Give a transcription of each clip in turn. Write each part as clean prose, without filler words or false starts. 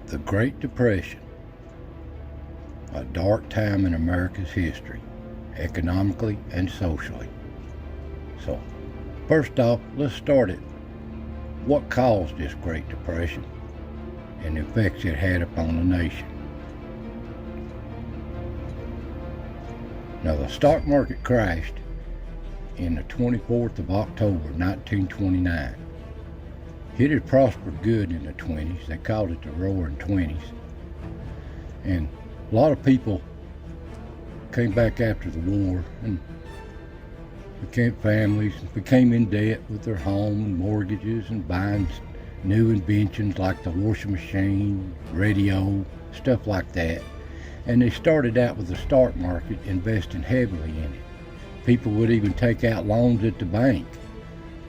The Great Depression, a dark time in America's history, economically and socially. So, first off, let's start at what caused this Great Depression and the effects it had upon the nation. Now, the stock market crashed in the 24th of October, 1929. It had prospered good in the 20s. They called it the Roaring 20s. And a lot of people came back after the war and became families and became in debt with their home and mortgages and buying new inventions like the washing machine, radio, stuff like that. And they started out with the stock market, investing heavily in it. People would even take out loans at the bank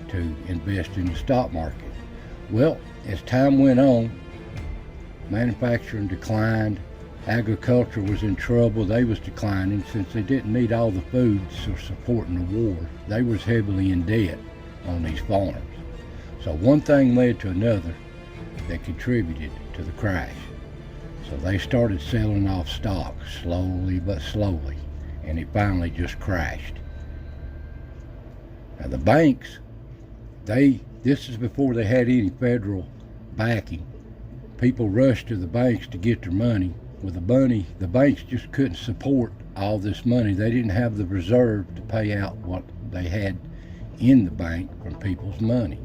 to invest in the stock market. Well, as time went on, manufacturing declined, agriculture was in trouble. They was declining since they didn't need all the foods for supporting the war. They was heavily in debt on these farms. So one thing led to another that contributed to the crash. So they started selling off stock slowly but slowly, and it finally just crashed. Now the banks, this is before they had any federal backing. People rushed to the banks to get their money. With the money, the banks just couldn't support all this money. They didn't have the reserve to pay out what they had in the bank from people's money.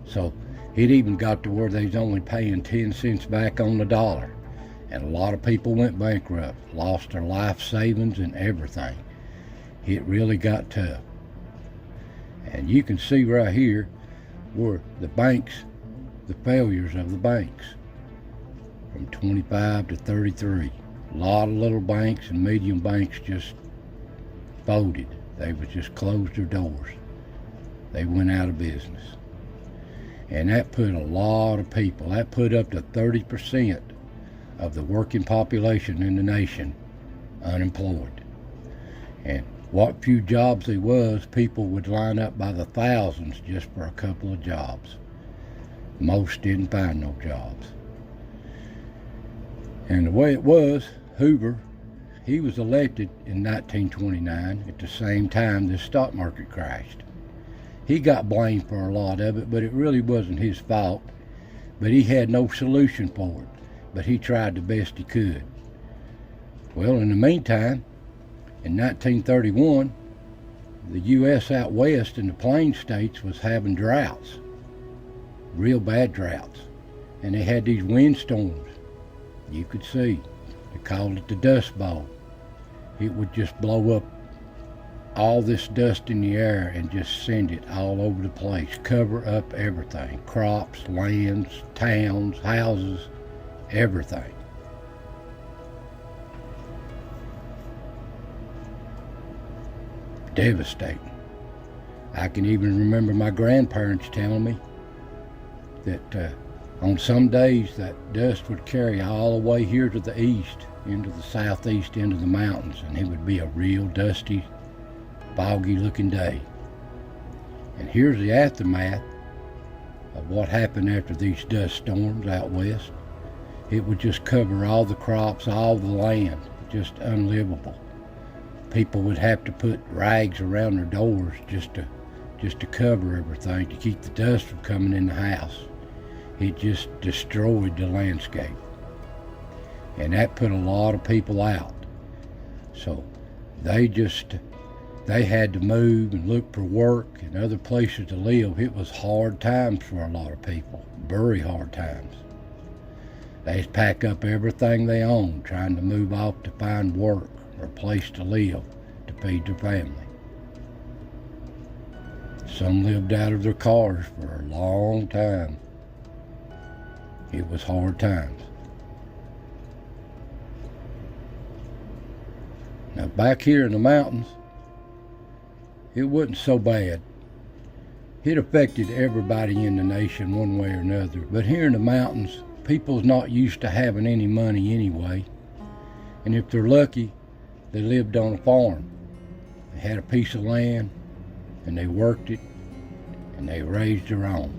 So it even got to where they was only paying 10 cents back on the dollar. And a lot of people went bankrupt, lost their life savings and everything. It really got tough. And you can see right here where the banks, the failures of the banks, from 25 to 33. A lot of little banks and medium banks just folded. They would just close their doors. They went out of business. And that put a lot of people, that put up to 30% of the working population in the nation unemployed. And what few jobs there was, people would line up by the thousands just for a couple of jobs. Most didn't find no jobs. And the way it was, Hoover, he was elected in 1929 at the same time the stock market crashed. He got blamed for a lot of it, but it really wasn't his fault. But he had no solution for it, but he tried the best he could. Well, in the meantime, in 1931, the U.S. out west in the Plain States was having droughts, real bad droughts. And they had these windstorms. You could see. They called it the Dust Bowl. It would just blow up all this dust in the air and just send it all over the place, cover up everything, crops, lands, towns, houses, everything. Devastating. I can even remember my grandparents telling me that on some days that dust would carry all the way here to the east, into the southeast, into the mountains, and it would be a real dusty, foggy looking day. And here's the aftermath of what happened after these dust storms out west. It would just cover all the crops, all the land, just unlivable. People would have to put rags around their doors just to cover everything, to keep the dust from coming in the house. It just destroyed the landscape. And that put a lot of people out. So they had to move and look for work and other places to live. It was hard times for a lot of people, very hard times. They'd pack up everything they owned, trying to move off to find work or a place to live, to feed their family. Some lived out of their cars for a long time. It was hard times. Now back here in the mountains, it wasn't so bad. It affected everybody in the nation one way or another. But here in the mountains, people's not used to having any money anyway. And if they're lucky, they lived on a farm. They had a piece of land and they worked it and they raised their own.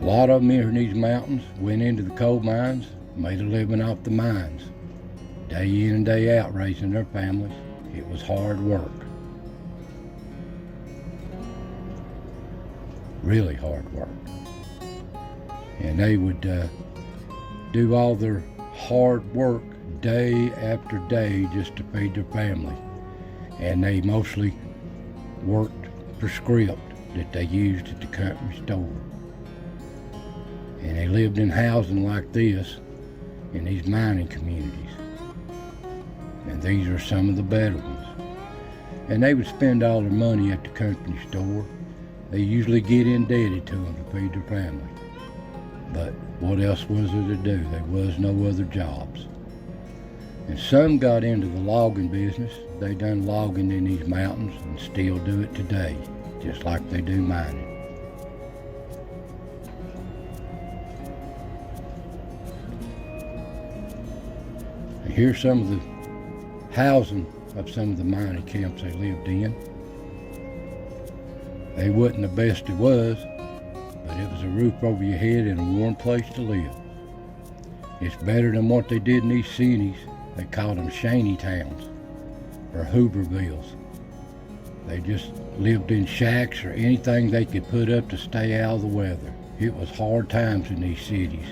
A lot of them here in these mountains went into the coal mines, made a living off the mines, day in and day out raising their families. It was hard work. Really hard work. And they would do all their hard work day after day just to feed their family. And they mostly worked for script that they used at the company store. And they lived in housing like this in these mining communities. And these are some of the better ones. And they would spend all their money at the company store. They usually get indebted to them to feed their family. But what else was there to do? There was no other jobs. And some got into the logging business. They done logging in these mountains and still do it today, just like they do mining. And here's some of the housing of some of the mining camps they lived in. They wasn't the best it was, but it was a roof over your head and a warm place to live. It's better than what they did in these cities. They called them shanty towns or Hoovervilles. They just lived in shacks or anything they could put up to stay out of the weather. It was hard times in these cities.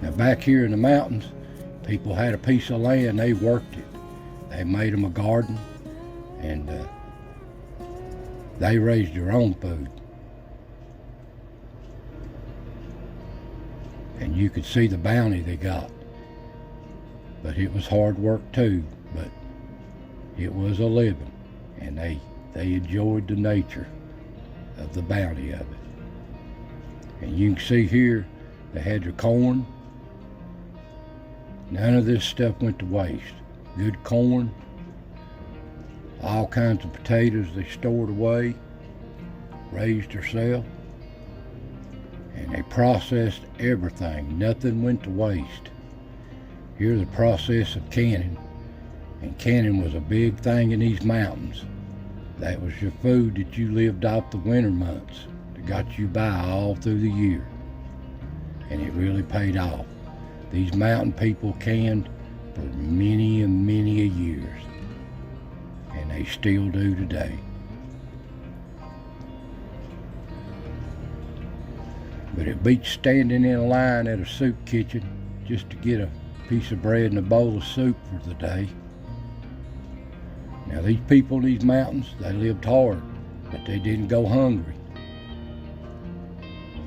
Now back here in the mountains, people had a piece of land, they worked it. They made them a garden and they raised their own food. And you could see the bounty they got. But it was hard work too, but it was a living. And they enjoyed the nature of the bounty of it. And you can see here, they had their corn. None of this stuff went to waste. Good corn, all kinds of potatoes they stored away, raised themselves, and they processed everything. Nothing went to waste. Here's the process of canning, and canning was a big thing in these mountains. That was your food that you lived off the winter months, that got you by all through the year, and it really paid off. These mountain people canned for many and many a years, and they still do today. But it beats standing in a line at a soup kitchen just to get a piece of bread and a bowl of soup for the day. Now these people in these mountains, they lived hard, but they didn't go hungry.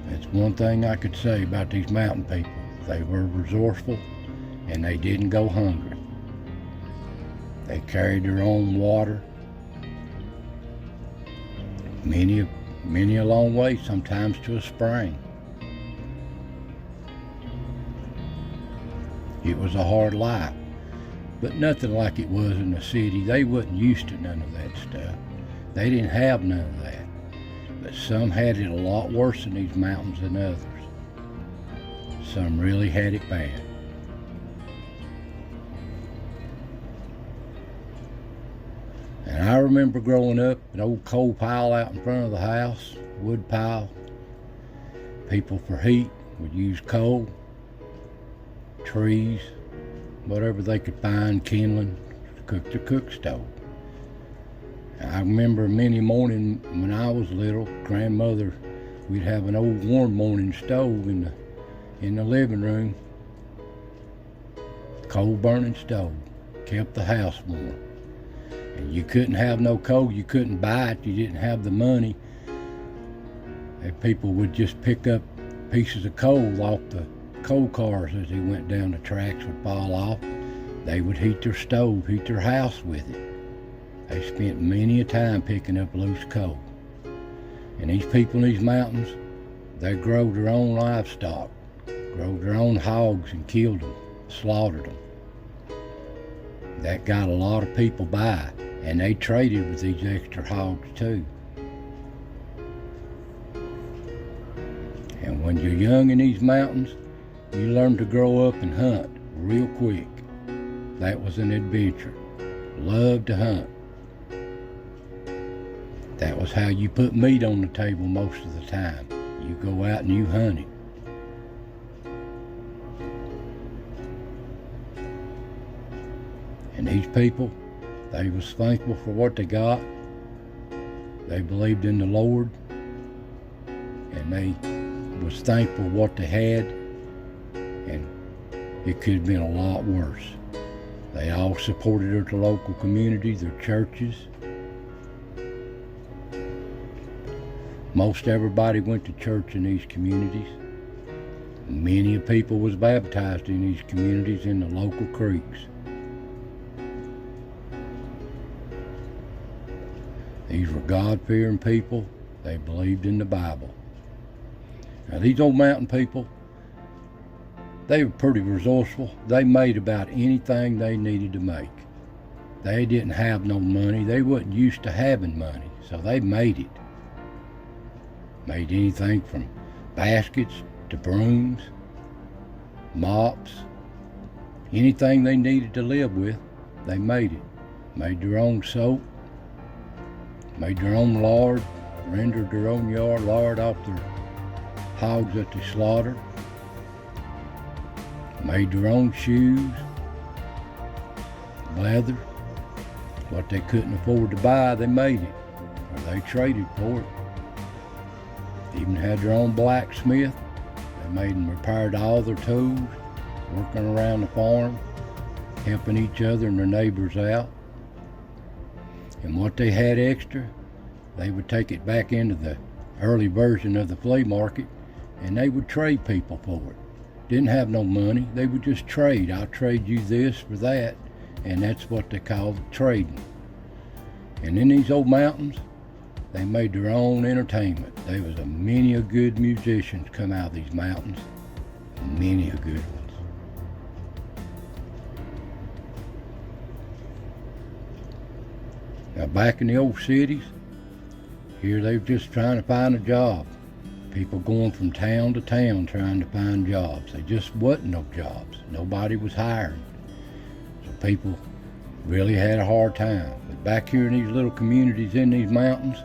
That's one thing I could say about these mountain people. They were resourceful and they didn't go hungry. They carried their own water. Many a long way, sometimes to a spring. It was a hard life, but nothing like it was in the city. They wasn't used to none of that stuff. They didn't have none of that. But some had it a lot worse in these mountains than others. Some really had it bad. And I remember growing up, an old coal pile out in front of the house, wood pile. People for heat would use coal, trees, whatever they could find, kindling, to cook the cook stove. I remember many morning when I was little, grandmother, we'd have an old warm morning stove in the living room. Coal burning stove, kept the house warm. And you couldn't have no coal, you couldn't buy it, you didn't have the money. And people would just pick up pieces of coal off the coal cars as they went down, the tracks would fall off. They would heat their stove, heat their house with it. They spent many a time picking up loose coal. And these people in these mountains, they grow their own livestock, grow their own hogs and killed them, slaughtered them. That got a lot of people by, and they traded with these extra hogs too. And when you're young in these mountains, you learn to grow up and hunt real quick. That was an adventure. Loved to hunt. That was how you put meat on the table most of the time. You go out and you hunt it. And these people, they was thankful for what they got. They believed in the Lord, and they was thankful for what they had, and it could have been a lot worse. They all supported their local community, their churches. Most everybody went to church in these communities. Many people was baptized in these communities in the local creeks. These were God-fearing people. They believed in the Bible. Now these old mountain people, they were pretty resourceful. They made about anything they needed to make. They didn't have no money. They wasn't used to having money, so they made it. Made anything from baskets to brooms, mops, anything they needed to live with, they made it. Made their own soap, made their own lard, rendered their own lard off their hogs that they slaughtered, made their own shoes, leather. What they couldn't afford to buy, they made it, or they traded for it. Even had their own blacksmith. They made and repaired all their tools, working around the farm, helping each other and their neighbors out. And what they had extra, they would take it back into the early version of the flea market, and they would trade people for it. Didn't have no money, they would just trade. I'll trade you this for that, and that's what they called trading. And in these old mountains, they made their own entertainment. There was many a good musicians come out of these mountains, many a good ones. Now back in the old cities, here they were just trying to find a job. People going from town to town trying to find jobs. There just wasn't no jobs. Nobody was hiring. So people really had a hard time. But back here in these little communities in these mountains,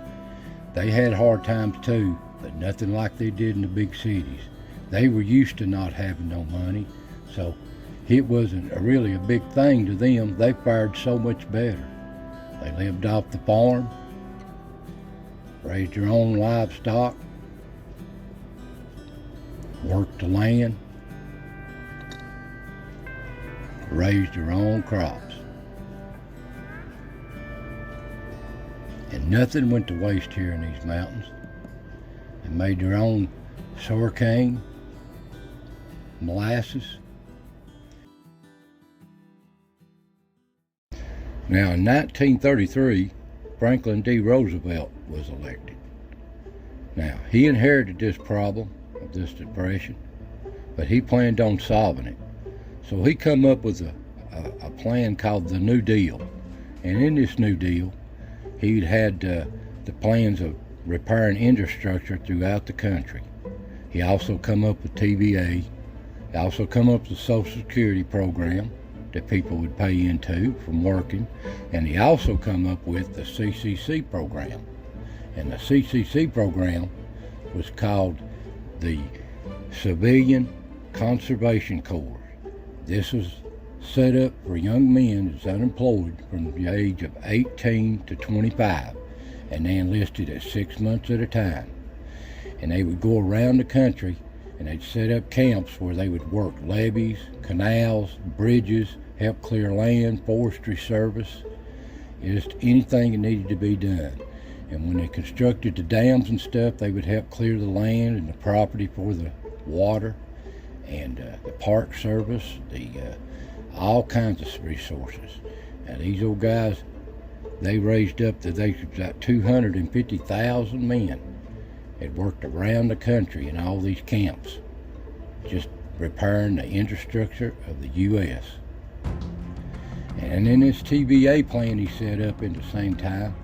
they had hard times too, but nothing like they did in the big cities. They were used to not having no money, so it wasn't really a big thing to them. They fared so much better. They lived off the farm, raised their own livestock, worked the land, raised their own crops. And nothing went to waste here in these mountains. They made their own sugarcane, molasses. Now in 1933, Franklin D. Roosevelt was elected. Now he inherited this problem of this depression, but he planned on solving it. So he come up with a plan called the New Deal. And in this New Deal, he had the plans of repairing infrastructure throughout the country. He also come up with TVA. He also come up with the Social Security program that people would pay into from working. And he also come up with the CCC program. And the CCC program was called the Civilian Conservation Corps. This was set up for young men that's unemployed from the age of 18 to 25, and they enlisted at 6 months at a time. And they would go around the country and they'd set up camps where they would work levees, canals, bridges, help clear land, forestry service, just anything that needed to be done. And when they constructed the dams and stuff, they would help clear the land and the property for the water and the park service, all kinds of resources. Now these old guys, they raised up that they got 250,000 men that worked around the country in all these camps, just repairing the infrastructure of the U.S. And in this TVA plan he set up at the same time,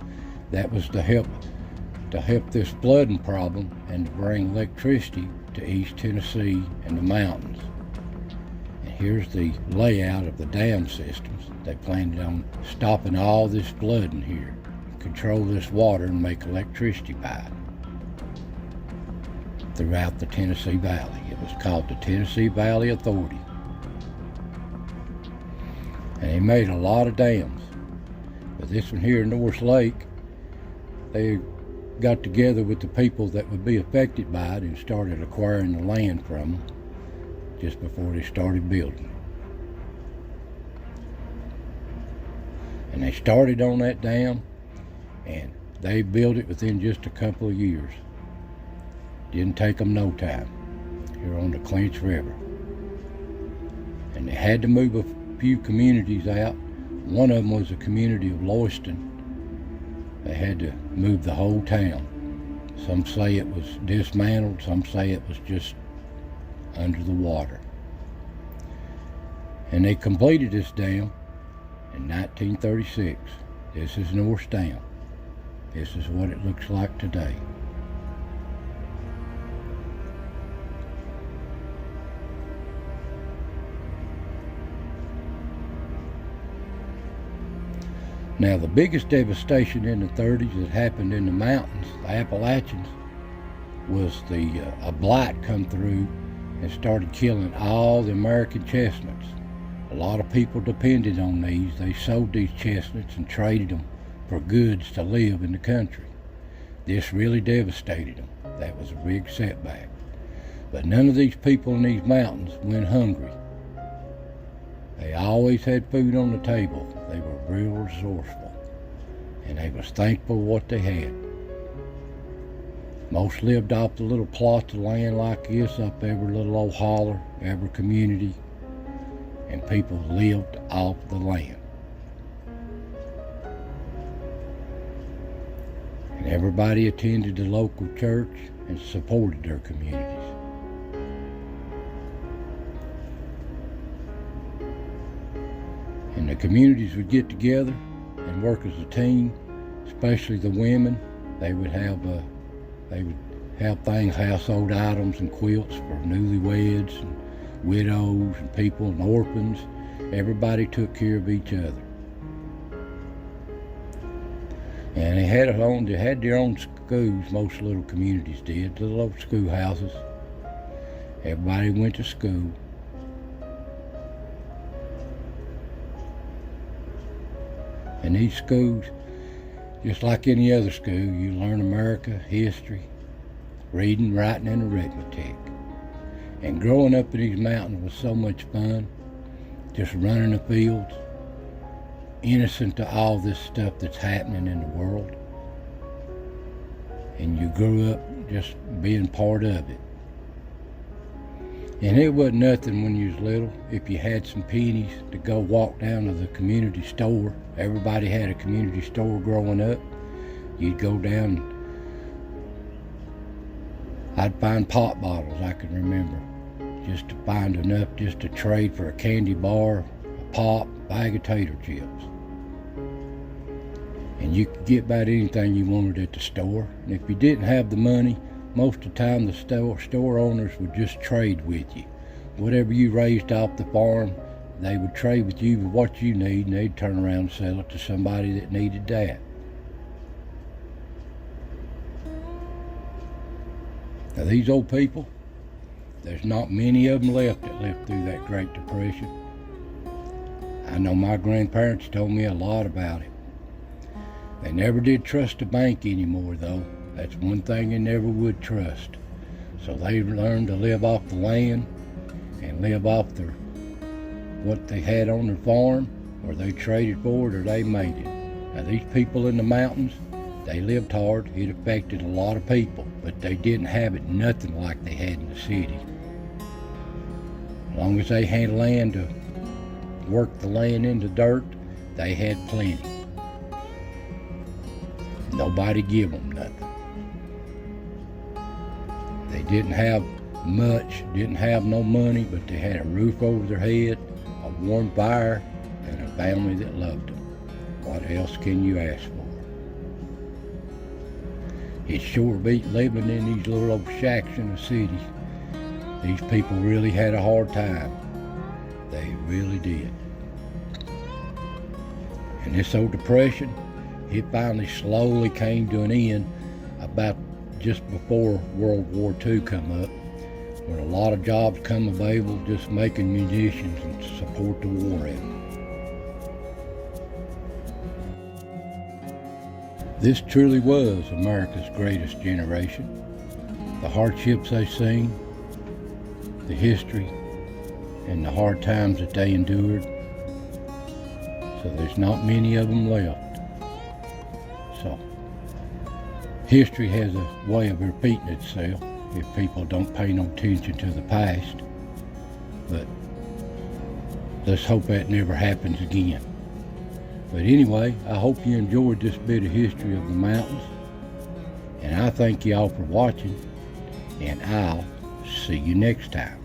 that was to help this flooding problem and to bring electricity to East Tennessee and the mountains. Here's the layout of the dam systems. They planned on stopping all this flooding here, control this water and make electricity by it. throughout the Tennessee Valley. It was called the Tennessee Valley Authority. And they made a lot of dams. But this one here in North Lake, they got together with the people that would be affected by it and started acquiring the land from them just before they started building. And they started on that dam, and they built it within just a couple of years. Didn't take them no time here on the Clinch River. And they had to move a few communities out. One of them was the community of Lewiston. They had to move the whole town. Some say it was dismantled, some say it was just under the water. And they completed this dam in 1936. This is North Dam. This is what it looks like today. Now, the biggest devastation in the 30s that happened in the mountains, the Appalachians, was a blight come through and started killing all the American chestnuts. A lot of people depended on these. They sold these chestnuts and traded them for goods to live in the country. This really devastated them. That was a big setback. But none of these people in these mountains went hungry. They always had food on the table. They were real resourceful, and they was thankful for what they had. Most lived off the little plots of land like this, up every little old holler, every community, and people lived off the land. And everybody attended the local church and supported their communities. And the communities would get together and work as a team, especially the women. They would have things, household items and quilts for newlyweds and widows and people and orphans. Everybody took care of each other. And they had their own schools. Most little communities did, little old schoolhouses. Everybody went to school. And these schools, just like any other school, you learn America, history, reading, writing, and arithmetic. And growing up in these mountains was so much fun, just running the fields, innocent to all this stuff that's happening in the world. And you grew up just being part of it. And it wasn't nothing when you was little. If you had some pennies to go walk down to the community store, everybody had a community store growing up. You'd go down, I'd find pop bottles, I can remember, just to find enough just to trade for a candy bar, a pop, a bag of tater chips. And you could get about anything you wanted at the store. And if you didn't have the money, most of the time the store owners would just trade with you. Whatever you raised off the farm, they would trade with you with what you need, and they'd turn around and sell it to somebody that needed that. Now these old people, there's not many of them left that lived through that Great Depression. I know my grandparents told me a lot about it. They never did trust a bank anymore, though. That's one thing they never would trust. So they learned to live off the land and live off what they had on their farm, or they traded for it, or they made it. Now these people in the mountains, they lived hard. It affected a lot of people, but they didn't have it nothing like they had in the city. As long as they had land to work the land into dirt, they had plenty. Nobody give them nothing. They didn't have much, didn't have no money, but they had a roof over their head, a warm fire, and a family that loved them. What else can you ask for? It sure beat living in these little old shacks in the cities. These people really had a hard time. They really did. And this old depression, it finally slowly came to an end about just before World War II come up, when a lot of jobs come available just making munitions and to support the war effort. This truly was America's greatest generation. The hardships they seen, the history, and the hard times that they endured. So there's not many of them left. So history has a way of repeating itself if people don't pay no attention to the past. But let's hope that never happens again. But anyway, I hope you enjoyed this bit of history of the mountains. And I thank y'all for watching. And I'll see you next time.